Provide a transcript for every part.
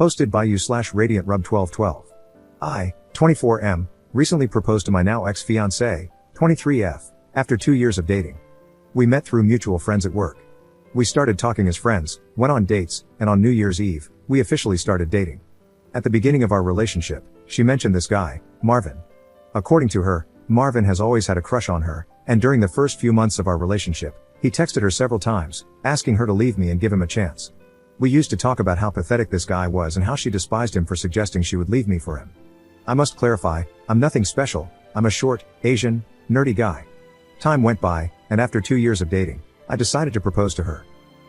Hosted by you/RadiantRub1212. I, 24M, recently proposed to my now ex-fiancé, 23F, after 2 years of dating. We met through mutual friends at work. We started talking as friends, went on dates, and on New Year's Eve, we officially started dating. At the beginning of our relationship, she mentioned this guy, Marvin. According to her, Marvin has always had a crush on her, and during the first few months of our relationship, he texted her several times, asking her to leave me and give him a chance. We used to talk about how pathetic this guy was and how she despised him for suggesting she would leave me for him. I must clarify, I'm nothing special, I'm a short, Asian, nerdy guy. Time went by, and after 2 years of dating, I decided to propose to her.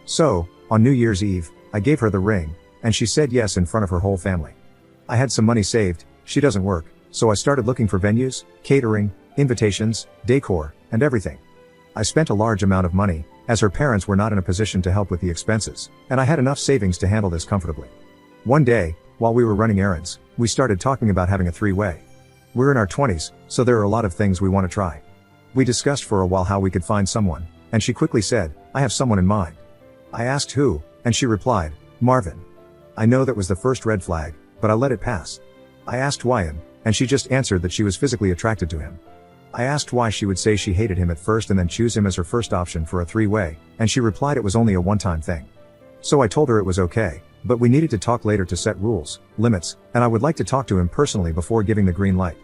So, on New Year's Eve, I gave her the ring, and she said yes in front of her whole family. I had some money saved, she doesn't work, so I started looking for venues, catering, invitations, decor, and everything. I spent a large amount of money, as her parents were not in a position to help with the expenses, and I had enough savings to handle this comfortably. One day, while we were running errands, we started talking about having a three-way. We're in our 20s, so there are a lot of things we want to try. We discussed for a while how we could find someone, and she quickly said, I have someone in mind. I asked who, and she replied, Marvin. I know that was the first red flag, but I let it pass. I asked why him, and she just answered that she was physically attracted to him. I asked why she would say she hated him at first and then choose him as her first option for a three-way, and she replied it was only a one-time thing. So I told her it was okay, but we needed to talk later to set rules, limits, and I would like to talk to him personally before giving the green light.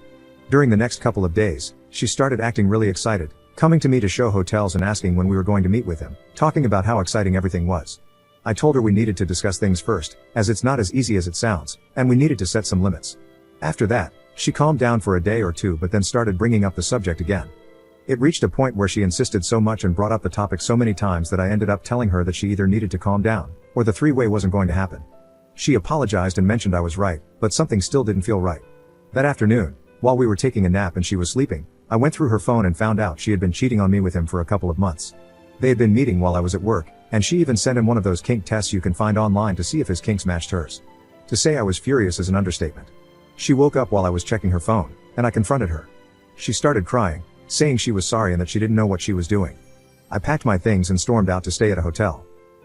During the next couple of days, she started acting really excited, coming to me to show hotels and asking when we were going to meet with him, talking about how exciting everything was. I told her we needed to discuss things first, as it's not as easy as it sounds, and we needed to set some limits. After that, she calmed down for a day or two but then started bringing up the subject again. It reached a point where she insisted so much and brought up the topic so many times that I ended up telling her that she either needed to calm down, or the three-way wasn't going to happen. She apologized and mentioned I was right, but something still didn't feel right. That afternoon, while we were taking a nap and she was sleeping, I went through her phone and found out she had been cheating on me with him for a couple of months. They had been meeting while I was at work, and she even sent him one of those kink tests you can find online to see if his kinks matched hers. To say I was furious is an understatement. She woke up while I was checking her phone, and I confronted her. She started crying, saying she was sorry and that she didn't know what she was doing. I packed my things and stormed out to stay at a hotel.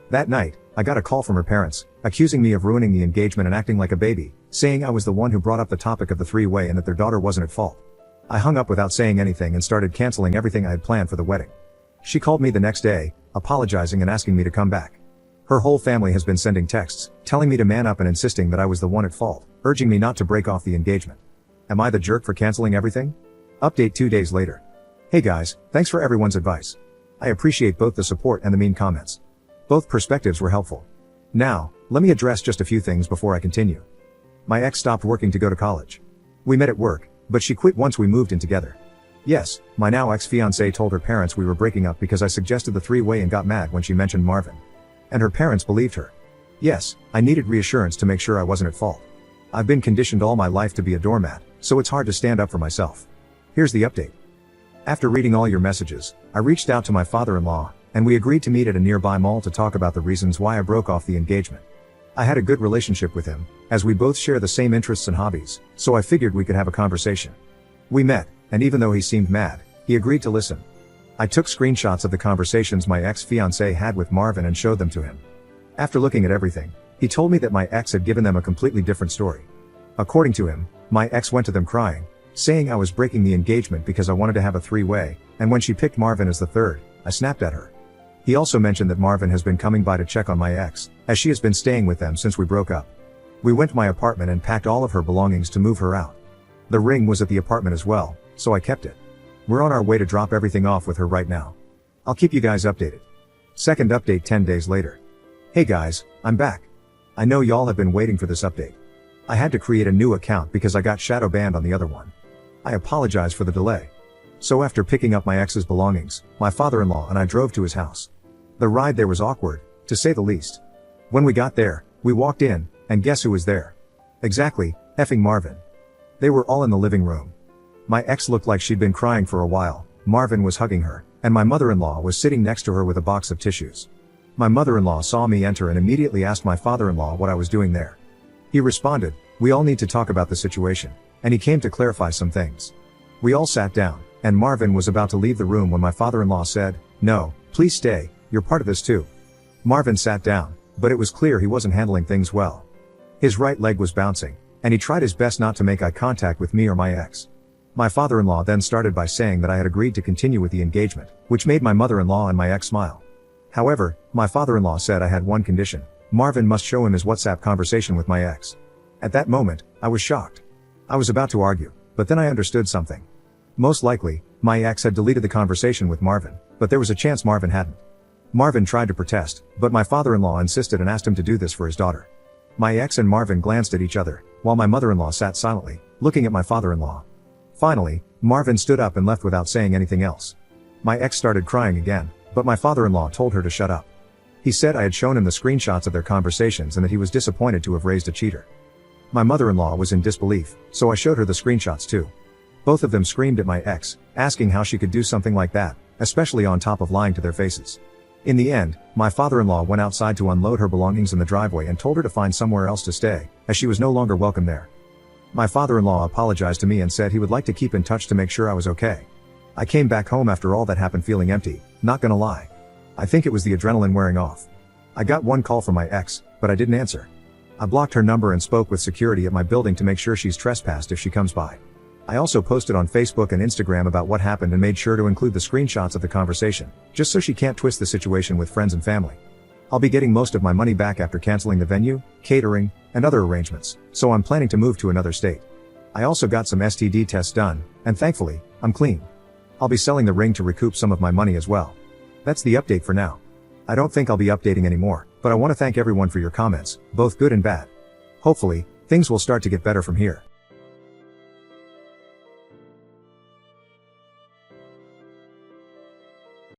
That night, I got a call from her parents, accusing me of ruining the engagement and acting like a baby, saying I was the one who brought up the topic of the three-way and that their daughter wasn't at fault. I hung up without saying anything and started canceling everything I had planned for the wedding. She called me the next day, apologizing and asking me to come back. Her whole family has been sending texts, telling me to man up and insisting that I was the one at fault, urging me not to break off the engagement. Am I the jerk for canceling everything? Update 2 days later. Hey guys, thanks for everyone's advice. I appreciate both the support and the mean comments. Both perspectives were helpful. Now, let me address just a few things before I continue. My ex stopped working to go to college. We met at work, but she quit once we moved in together. Yes, my now ex-fiancé told her parents we were breaking up because I suggested the three-way and got mad when she mentioned Marvin. And her parents believed her. Yes, I needed reassurance to make sure I wasn't at fault. I've been conditioned all my life to be a doormat, so it's hard to stand up for myself. Here's the update. After reading all your messages, I reached out to my father-in-law, and we agreed to meet at a nearby mall to talk about the reasons why I broke off the engagement. I had a good relationship with him, as we both share the same interests and hobbies, so I figured we could have a conversation. We met, and even though he seemed mad, he agreed to listen. I took screenshots of the conversations my ex-fiancé had with Marvin and showed them to him. After looking at everything, he told me that my ex had given them a completely different story. According to him, my ex went to them crying, saying I was breaking the engagement because I wanted to have a three-way, and when she picked Marvin as the third, I snapped at her. He also mentioned that Marvin has been coming by to check on my ex, as she has been staying with them since we broke up. We went to my apartment and packed all of her belongings to move her out. The ring was at the apartment as well, so I kept it. We're on our way to drop everything off with her right now. I'll keep you guys updated. Second update 10 days later. Hey guys, I'm back. I know y'all have been waiting for this update. I had to create a new account because I got shadow banned on the other one. I apologize for the delay. So after picking up my ex's belongings, my father-in-law and I drove to his house. The ride there was awkward, to say the least. When we got there, we walked in, and guess who was there? Exactly, effing Marvin. They were all in the living room. My ex looked like she'd been crying for a while, Marvin was hugging her, and my mother-in-law was sitting next to her with a box of tissues. My mother-in-law saw me enter and immediately asked my father-in-law what I was doing there. He responded, we all need to talk about the situation, and he came to clarify some things. We all sat down, and Marvin was about to leave the room when my father-in-law said, no, please stay, you're part of this too. Marvin sat down, but it was clear he wasn't handling things well. His right leg was bouncing, and he tried his best not to make eye contact with me or my ex. My father-in-law then started by saying that I had agreed to continue with the engagement, which made my mother-in-law and my ex smile. However, my father-in-law said I had one condition: Marvin must show him his WhatsApp conversation with my ex. At that moment, I was shocked. I was about to argue, but then I understood something. Most likely, my ex had deleted the conversation with Marvin, but there was a chance Marvin hadn't. Marvin tried to protest, but my father-in-law insisted and asked him to do this for his daughter. My ex and Marvin glanced at each other, while my mother-in-law sat silently, looking at my father-in-law. Finally, Marvin stood up and left without saying anything else. My ex started crying again, but my father-in-law told her to shut up. He said I had shown him the screenshots of their conversations and that he was disappointed to have raised a cheater. My mother-in-law was in disbelief, so I showed her the screenshots too. Both of them screamed at my ex, asking how she could do something like that, especially on top of lying to their faces. In the end, my father-in-law went outside to unload her belongings in the driveway and told her to find somewhere else to stay, as she was no longer welcome there. My father-in-law apologized to me and said he would like to keep in touch to make sure I was okay. I came back home after all that happened feeling empty, not gonna lie. I think it was the adrenaline wearing off. I got one call from my ex, but I didn't answer. I blocked her number and spoke with security at my building to make sure she's trespassed if she comes by. I also posted on Facebook and Instagram about what happened and made sure to include the screenshots of the conversation, just so she can't twist the situation with friends and family. I'll be getting most of my money back after canceling the venue, catering, and other arrangements, so I'm planning to move to another state. I also got some STD tests done, and thankfully, I'm clean. I'll be selling the ring to recoup some of my money as well. That's the update for now. I don't think I'll be updating anymore, but I want to thank everyone for your comments, both good and bad. Hopefully, things will start to get better from here.